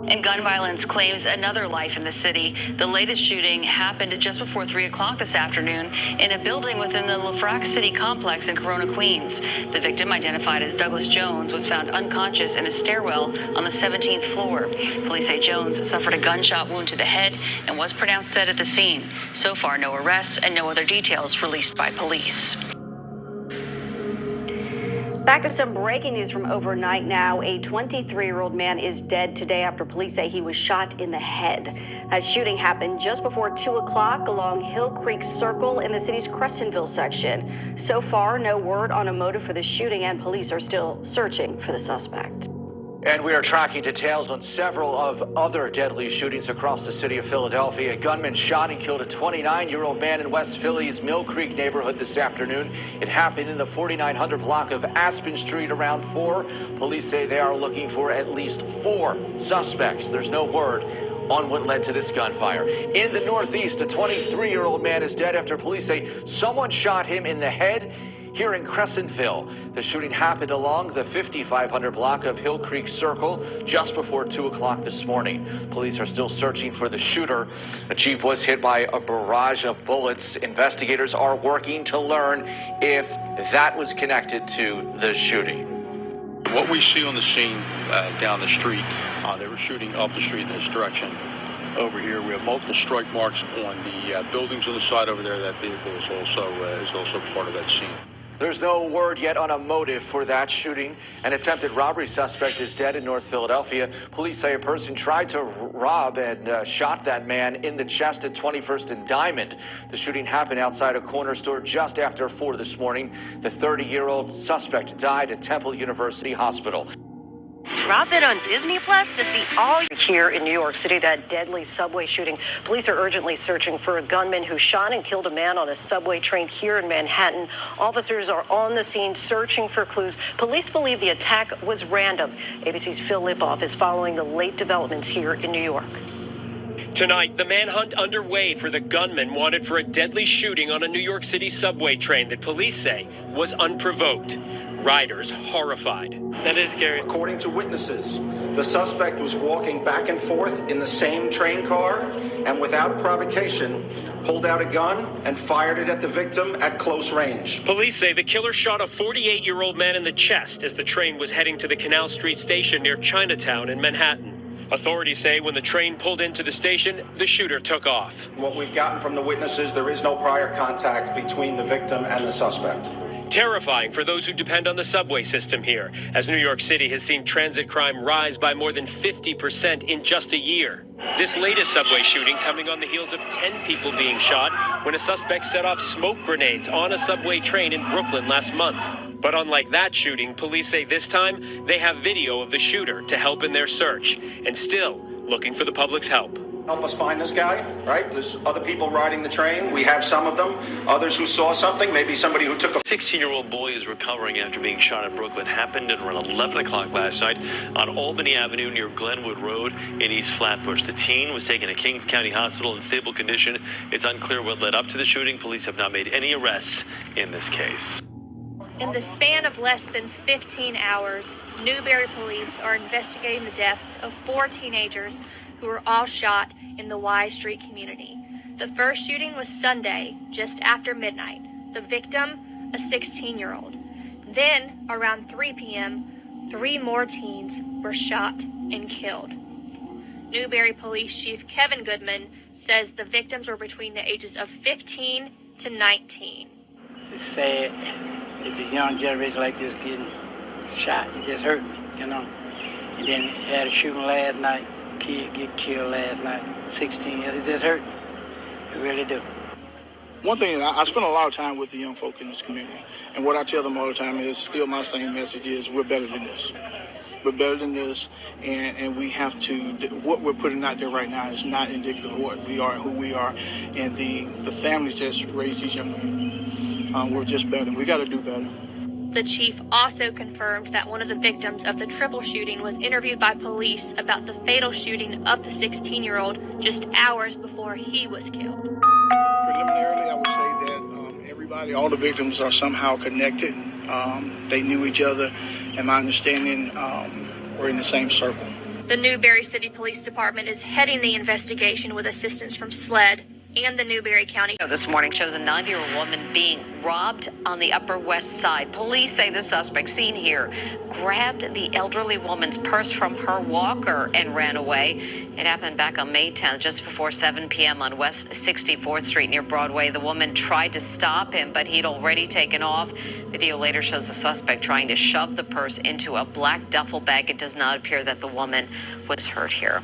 And gun violence claims another life in the city. The latest shooting happened just before 3 o'clock this afternoon in a building within the LaFrac City complex in Corona, Queens. The victim, identified as Douglas Jones, was found unconscious in a stairwell on the 17th floor. Police say Jones suffered a gunshot wound to the head and was pronounced dead at the scene. So far, no arrests and no other details released by police. Back to some breaking news from overnight now. A 23-year-old man is dead today after police say he was shot in the head. That shooting happened just before 2 o'clock along Hill Creek Circle in the city's Crescentville section. So far, no word on a motive for the shooting, and police are still searching for the suspect. And we are tracking details on several of other deadly shootings across the city of Philadelphia. A gunman shot and killed a 29-year-old man in West Philly's Mill Creek neighborhood this afternoon. It happened in the 4900 block of Aspen Street around 4. Police say they are looking for at least 4 suspects. There's no word on what led to this gunfire. In the Northeast, a 23-year-old man is dead after police say someone shot him in the head here in Crescentville. The shooting happened along the 5500 block of Hill Creek Circle just before 2 o'clock this morning. Police are still searching for the shooter. The chief was hit by a barrage of bullets. Investigators are working to learn if that was connected to the shooting. What we see on the scene down the street, they were shooting up the street in this direction. Over here, we have multiple strike marks on the buildings on the side over there. That vehicle is also part of that scene. There's no word yet on a motive for that shooting. An attempted robbery suspect is dead in North Philadelphia. Police say a person tried to rob and shot that man in the chest at 21st and Diamond. The shooting happened outside a corner store just after 4 this morning. The 30-year-old suspect died at Temple University Hospital. Drop it on Disney Plus to see all. Here in New York City, that deadly subway shooting. Police are urgently searching for a gunman who shot and killed a man on a subway train here in Manhattan. Officers are on the scene searching for clues. Police believe the attack was random. ABC's Phil Lipoff is following the late developments here in New York. Tonight, the manhunt underway for the gunman wanted for a deadly shooting on a New York City subway train that police say was unprovoked. Riders horrified. That is scary. According to witnesses, the suspect was walking back and forth in the same train car and without provocation pulled out a gun and fired it at the victim at close range. Police say the killer shot a 48-year-old man in the chest as the train was heading to the Canal Street station near Chinatown in Manhattan. Authorities say when the train pulled into the station, the shooter took off. What we've gotten from the witnesses, there is no prior contact between the victim and the suspect. Terrifying for those who depend on the subway system here, as New York City has seen transit crime rise by more than 50% in just a year. This latest subway shooting coming on the heels of 10 people being shot when a suspect set off smoke grenades on a subway train in Brooklyn last month. But unlike that shooting, police say this time they have video of the shooter to help in their search, and still looking for the public's help. Help us find this guy, right? There's other people riding the train. We have some of them. Others who saw something, maybe somebody who took a... 16-year-old boy is recovering after being shot in Brooklyn. Happened at around 11 o'clock last night on Albany Avenue near Glenwood Road in East Flatbush. The teen was taken to Kings County Hospital in stable condition. It's unclear what led up to the shooting. Police have not made any arrests in this case. In the span of less than 15 hours, Newberry police are investigating the deaths of 4 teenagers who were all shot in the Y Street community. The first shooting was Sunday, just after midnight. The victim, a 16-year-old. Then, around 3 p.m., 3 more teens were shot and killed. Newberry Police Chief Kevin Goodman says the victims were between the ages of 15 to 19. It's sad that the young generation like this getting shot. It just hurt me, you know. And then had a shooting last night. Kid get killed last night, 16 years. It just hurt me. It really do. One thing, I spend a lot of time with the young folk in this community. And what I tell them all the time is, still my same message is, we're better than this. We're better than this, and we have to, what we're putting out there right now is not indicative of what we are and who we are. And the families just raise these young men. We're just better. We got to do better. The chief also confirmed that one of the victims of the triple shooting was interviewed by police about the fatal shooting of the 16-year-old just hours before he was killed. Preliminarily, I would say that everybody, all the victims are somehow connected. They knew each other, and my understanding, we're in the same circle. The Newberry City Police Department is heading the investigation with assistance from SLED and the Newberry County. This morning shows a 90-year-old woman being robbed on the Upper West Side. Police say the suspect seen here grabbed the elderly woman's purse from her walker and ran away. It happened back on May 10th, just before 7 p.m. on West 64th Street near Broadway. The woman tried to stop him, but he'd already taken off. Video later shows the suspect trying to shove the purse into a black duffel bag. It does not appear that the woman was hurt here.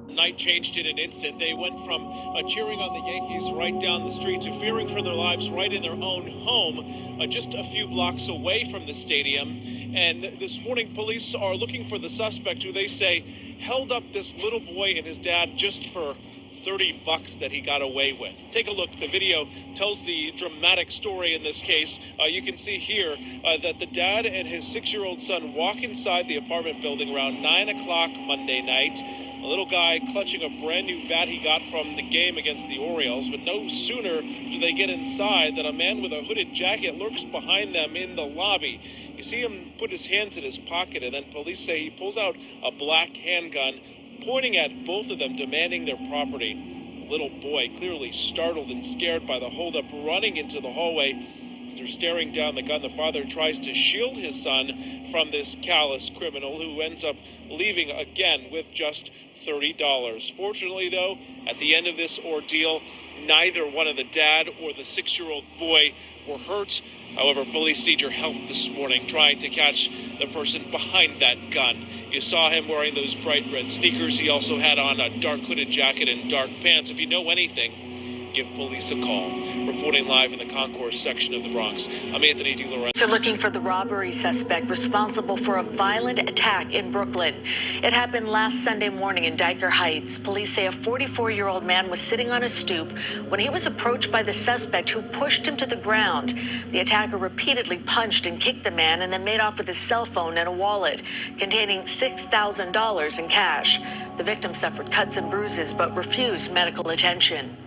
Night changed in an instant. They went from cheering on the Yankees right down the street to fearing for their lives right in their own home, just a few blocks away from the stadium. And this morning, police are looking for the suspect who they say held up this little boy and his dad just for $30 that he got away with. Take a look. The video tells the dramatic story in this case. You can see here that the dad and his 6-year-old son walk inside the apartment building around 9 o'clock Monday night. A little guy clutching a brand new bat he got from the game against the Orioles, but no sooner do they get inside than a man with a hooded jacket lurks behind them in the lobby. You see him put his hands in his pocket, and then police say he pulls out a black handgun, pointing at both of them, demanding their property. The little boy, clearly startled and scared by the holdup, running into the hallway. As they're staring down the gun, the father tries to shield his son from this callous criminal who ends up leaving again with just $30. Fortunately, though, at the end of this ordeal, neither one of the dad or the 6-year-old boy were hurt. However, police need your help this morning trying to catch the person behind that gun. You saw him wearing those bright red sneakers. He also had on a dark hooded jacket and dark pants. If you know anything, give police a call. Reporting live in the concourse section of the Bronx, I'm Anthony DiLorenzo. So looking for the robbery suspect responsible for a violent attack in Brooklyn. It happened last Sunday morning in Dyker Heights. Police say a 44-year-old man was sitting on a stoop when he was approached by the suspect, who pushed him to the ground. The attacker repeatedly punched and kicked the man and then made off with his cell phone and a wallet containing $6,000 in cash. The victim suffered cuts and bruises but refused medical attention.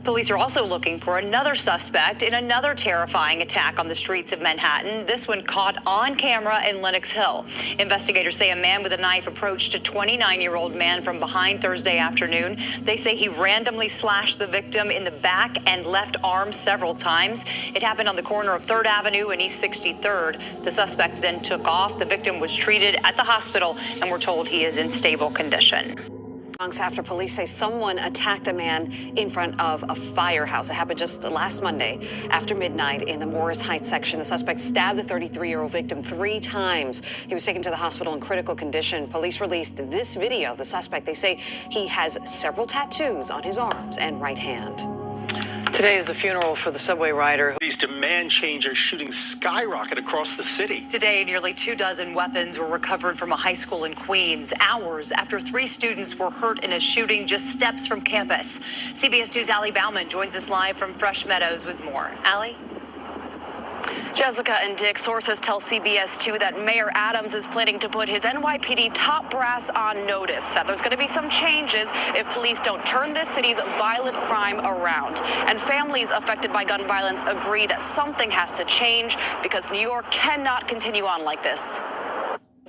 Police are also looking for another suspect in another terrifying attack on the streets of Manhattan. This one caught on camera in Lenox Hill. Investigators say a man with a knife approached a 29-year-old man from behind Thursday afternoon. They say he randomly slashed the victim in the back and left arm several times. It happened on the corner of 3rd Avenue and East 63rd. The suspect then took off. The victim was treated at the hospital, and we're told he is in stable condition. After police say someone attacked a man in front of a firehouse. It happened just last Monday after midnight in the Morris Heights section. The suspect stabbed the 33-year-old victim 3 times. He was taken to the hospital in critical condition. Police released this video of the suspect. They say he has several tattoos on his arms and right hand. Today is the funeral for the subway rider. These demand change are shooting skyrocket across the city. Today, nearly 24 weapons were recovered from a high school in Queens, hours after 3 students were hurt in a shooting just steps from campus. CBS 2's Allie Bauman joins us live from Fresh Meadows with more. Allie? Jessica and Dick, sources tell CBS 2 that Mayor Adams is planning to put his NYPD top brass on notice that there's going to be some changes if police don't turn this city's violent crime around. And families affected by gun violence agree that something has to change because New York cannot continue on like this.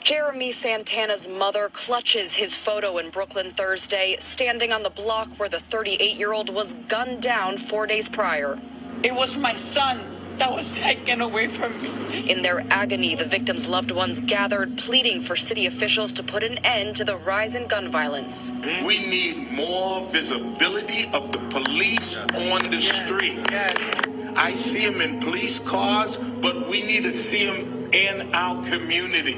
Jeremy Santana's mother clutches his photo in Brooklyn Thursday, standing on the block where the 38-year-old was gunned down 4 days prior. It was my son that was taken away from me. In their agony, the victims' loved ones gathered, pleading for city officials to put an end to the rise in gun violence. We need more visibility of the police on the street. I see them in police cars, but we need to see them in our community,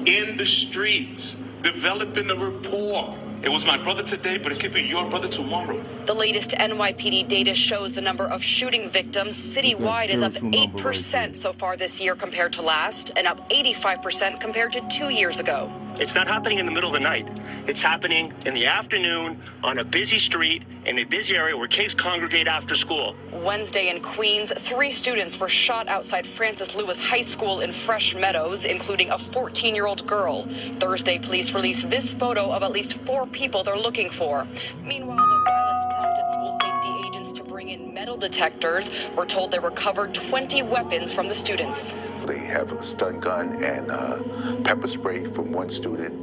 in the streets, developing a rapport. It was my brother today, but it could be your brother tomorrow. The latest NYPD data shows the number of shooting victims citywide is up 8% so far this year compared to last, and up 85% compared to 2 years ago. It's not happening in the middle of the night. It's happening in the afternoon on a busy street in a busy area where kids congregate after school. Wednesday in Queens, 3 students were shot outside Francis Lewis High School in Fresh Meadows, including a 14-year-old girl. Thursday, police released this photo of at least 4 people they're looking for. Meanwhile, the violence prompted school safety agents to bring in metal detectors. We're told they recovered 20 weapons from the students. They have a stun gun and pepper spray from one student,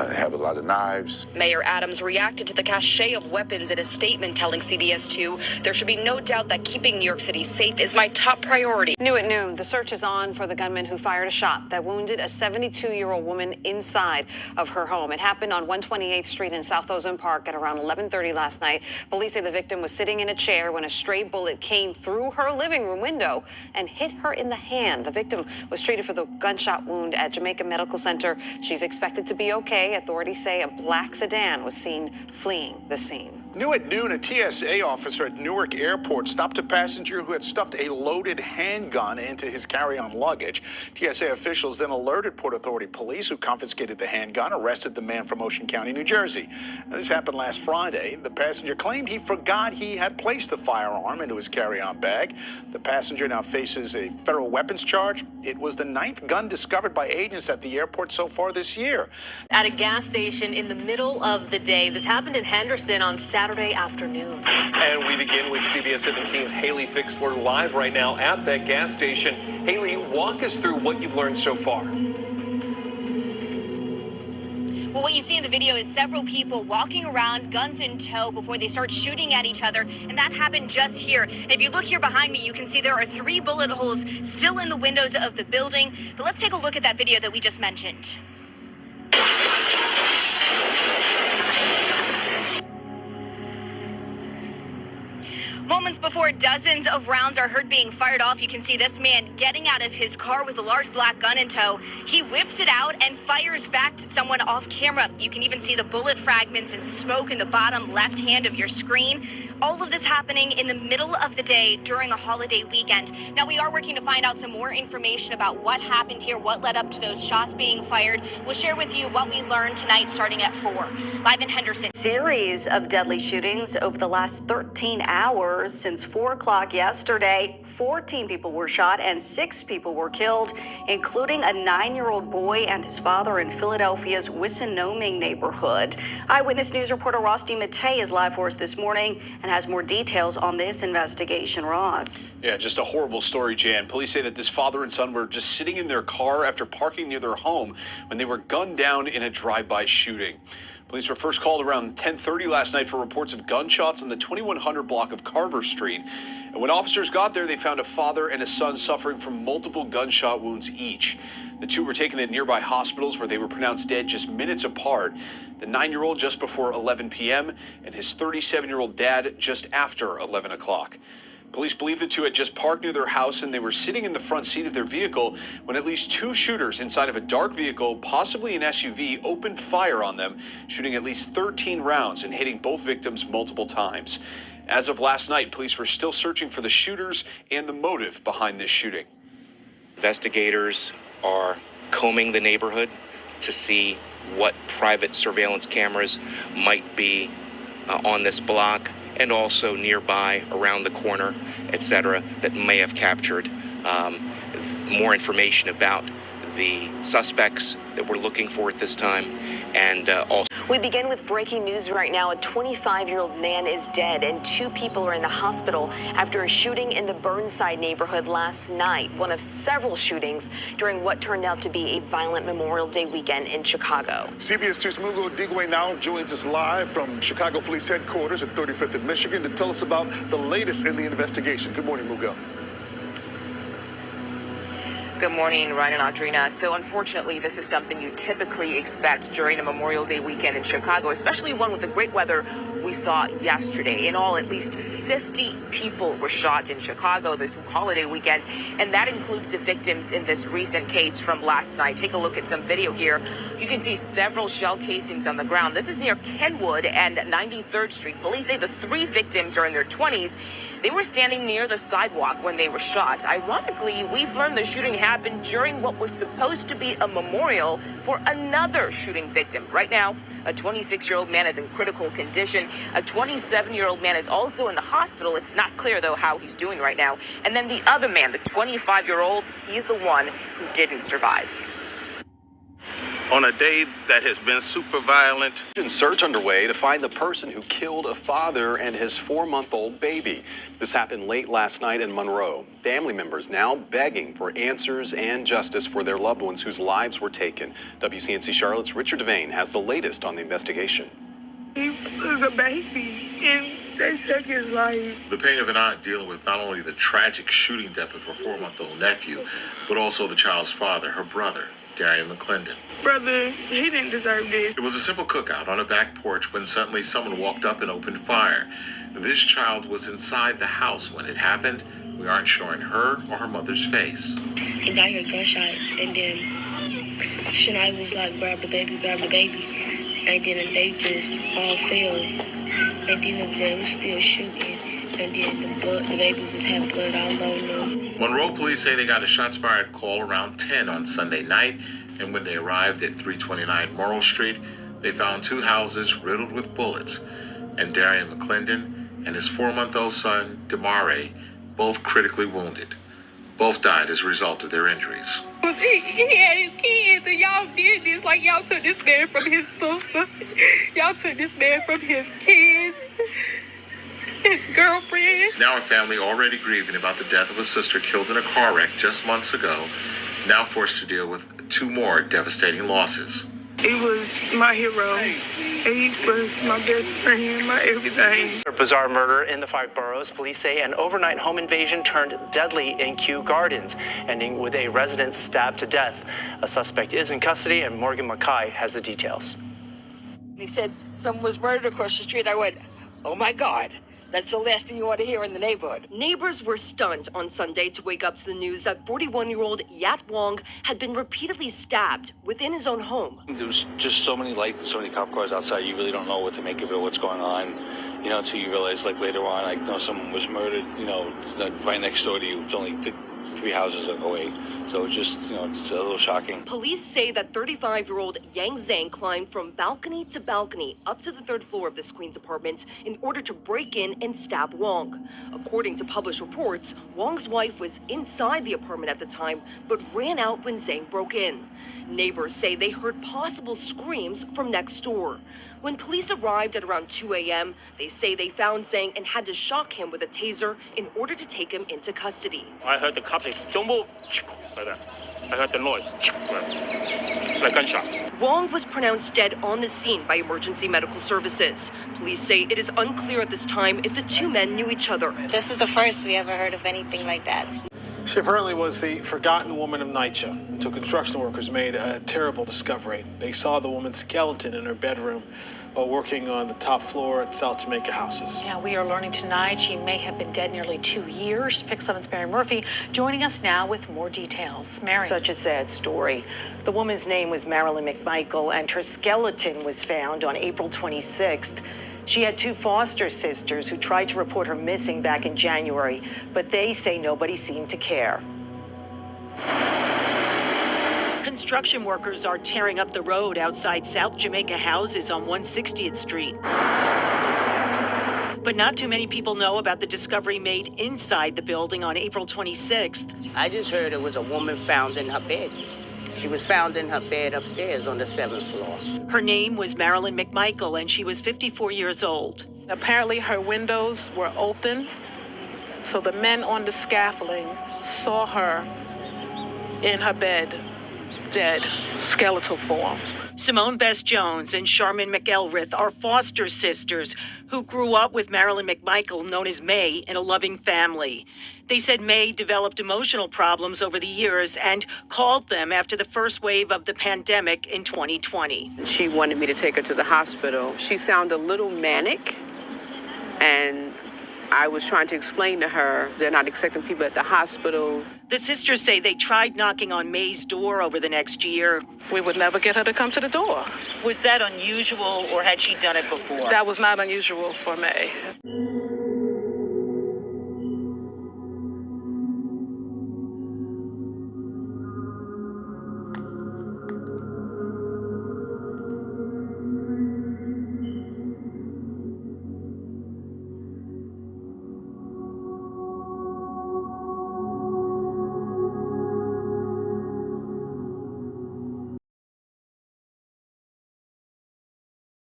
have a lot of knives. Mayor Adams reacted to the cache of weapons in a statement, telling CBS 2, "There should be no doubt that keeping New York City safe is my top priority." New at noon, the search is on for the gunman who fired a shot that wounded a 72-year-old woman inside of her home. It happened on 128th Street in South Ozone Park at around 11:30 last night. Police say the victim was sitting in a chair when a stray bullet came through her living room window and hit her in the hand. The victim was treated for the gunshot wound at Jamaica Medical Center. She's expected to be okay. Authorities say a black sedan was seen fleeing the scene. New at noon, a TSA officer at Newark Airport stopped a passenger who had stuffed a loaded handgun into his carry-on luggage. TSA officials then alerted Port Authority police, who confiscated the handgun, arrested the man from Ocean County, New Jersey. Now, this happened last Friday. The passenger claimed he forgot he had placed the firearm into his carry-on bag. The passenger now faces a federal weapons charge. It was the 9th gun discovered by agents at the airport so far this year. At a gas station in the middle of the day. This happened in Henderson on Saturday afternoon. And we begin with CBS 17's Haley Fixler live right now at that gas station. Haley, walk us through what you've learned so far. Well, what you see in the video is several people walking around, guns in tow, before they start shooting at each other, and that happened just here. And if you look here behind me, you can see there are 3 bullet holes still in the windows of the building. But let's take a look at that video that we just mentioned. Moments before dozens of rounds are heard being fired off, you can see this man getting out of his car with a large black gun in tow. He whips it out and fires back to someone off camera. You can even see the bullet fragments and smoke in the bottom left hand of your screen. All of this happening in the middle of the day during a holiday weekend. Now, we are working to find out some more information about what happened here, what led up to those shots being fired. We'll share with you what we learned tonight starting at 4. Live in Henderson. Series of deadly shootings over the last 13 hours. Since 4 o'clock yesterday, 14 people were shot and 6 people were killed, including a 9-year-old boy and his father in Philadelphia's Wissinoming neighborhood. Eyewitness News reporter Rosti Matei is live for us this morning and has more details on this investigation. Ross. Yeah, just a horrible story, Jan. Police say that this father and son were just sitting in their car after parking near their home when they were gunned down in a drive-by shooting. Police were first called around 10:30 last night for reports of gunshots on the 2100 block of Carver Street. And when officers got there, they found a father and a son suffering from multiple gunshot wounds each. The two were taken to nearby hospitals where they were pronounced dead just minutes apart. The 9-year-old just before 11 p.m. and his 37-year-old dad just after 11 o'clock. Police believe the two had just parked near their house and they were sitting in the front seat of their vehicle when at least 2 shooters inside of a dark vehicle, possibly an SUV, opened fire on them, shooting at least 13 rounds and hitting both victims multiple times. As of last night, police were still searching for the shooters and the motive behind this shooting. Investigators are combing the neighborhood to see what private surveillance cameras might be on this block, and also nearby, around the corner, etc., that may have captured more information about the suspects that we're looking for at this time, and also. We begin with breaking news right now. A 25-year-old man is dead and 2 people are in the hospital after a shooting in the Burnside neighborhood last night, one of several shootings during what turned out to be a violent Memorial Day weekend in Chicago. CBS 2's Mugo Digwe now joins us live from Chicago Police Headquarters at 35th and Michigan to tell us about the latest in the investigation. Good morning, Mugo. Good morning, Ryan and Audrina. So unfortunately, this is something you typically expect during a Memorial Day weekend in Chicago, especially one with the great weather we saw yesterday. In all, at least 50 people were shot in Chicago this holiday weekend, and that includes the victims in this recent case from last night. Take a look at some video here. You can see several shell casings on the ground. This is near Kenwood and 93rd Street. Police say the 3 victims are in their 20s. They were standing near the sidewalk when they were shot. Ironically, we've learned the shooting happened during what was supposed to be a memorial for another shooting victim. Right now, a 26-year-old man is in critical condition. A 27-year-old man is also in the hospital. It's not clear, though, how he's doing right now. And then the other man, the 25-year-old, he's the one who didn't survive. on a day that has been super violent. Search underway to find the person who killed a father and his 4-month-old baby. This happened late last night in Monroe. Family members now begging for answers and justice for their loved ones whose lives were taken. WCNC Charlotte's Richard Devane has the latest on the investigation. He was a baby and they took his life. The pain of an aunt dealing with not only the tragic shooting death of her 4-month-old nephew, but also the child's father, her brother, Darian McClendon. Brother, he didn't deserve this. It was a simple cookout on a back porch when suddenly someone walked up and opened fire. This child was inside the house when it happened. We aren't showing her or her mother's face. And I heard gunshots, and then Shania was like, grab the baby, and then they just all fell, and then they was still shooting, and then the baby was having blood all over them. Monroe police say they got a shots fired call around 10 on Sunday night, and when they arrived at 329 Morrill Street, they found 2 houses riddled with bullets, and Darian McClendon and his 4-month-old son, Damare, both critically wounded. Both died as a result of their injuries. He had his kids, and y'all did this. Like, y'all took this man from his sister. Y'all took this man from his kids, his girlfriend. Now a family already grieving about the death of a sister killed in a car wreck just months ago, now forced to deal with 2 more devastating losses. He was my hero. He was my best friend, my everything. A bizarre murder in the 5 boroughs. Police say an overnight home invasion turned deadly in Kew Gardens, ending with a resident stabbed to death. A suspect is in custody, and Morgan Mackay has the details. He said someone was murdered across the street. I went, oh my God. That's the last thing you want to hear in the neighborhood. Neighbors were stunned on Sunday to wake up to the news that 41-year-old Yat Wong had been repeatedly stabbed within his own home. There was just so many lights and so many cop cars outside. You really don't know what to make of it, what's going on, until you realize, later on, someone was murdered, right next door to you. It's only 3 houses away. So it's a little shocking. Police say that 35-year-old Yang Zhang climbed from balcony to balcony up to the 3rd floor of this Queens apartment in order to break in and stab Wong. According to published reports, Wong's wife was inside the apartment at the time, but ran out when Zhang broke in. Neighbors say they heard possible screams from next door. When police arrived at around 2 a.m., they say they found Zhang and had to shock him with a taser in order to take him into custody. I heard the cops say, "Jumbo," like that. I heard the noise, like gunshot. Wong was pronounced dead on the scene by emergency medical services. Police say it is unclear at this time if the 2 men knew each other. This is the first we ever heard of anything like that. She apparently was the forgotten woman of NYCHA until construction workers made a terrible discovery. They saw the woman's skeleton in her bedroom while working on the top floor at South Jamaica Houses. Yeah, we are learning tonight she may have been dead nearly 2 years. Pick 7's Mary Murphy joining us now with more details. Mary. Such a sad story. The woman's name was Marilyn McMichael, and her skeleton was found on April 26th. She had 2 foster sisters who tried to report her missing back in January, but they say nobody seemed to care. Construction workers are tearing up the road outside South Jamaica Houses on 160th Street. But not too many people know about the discovery made inside the building on April 26th. I just heard it was a woman found in her bed. She was found in her bed upstairs on the 7th floor. Her name was Marilyn McMichael, and she was 54 years old. Apparently her windows were open, so the men on the scaffolding saw her in her bed, dead, skeletal form. Simone Bess Jones and Charmin McElrath are foster sisters who grew up with Marilyn McMichael, known as May, in a loving family. They said May developed emotional problems over the years and called them after the first wave of the pandemic in 2020. She wanted me to take her to the hospital. She sounded a little manic, and I was trying to explain to her they're not accepting people at the hospitals. The sisters say they tried knocking on May's door over the next year. We would never get her to come to the door. Was that unusual, or had she done it before? That was not unusual for May.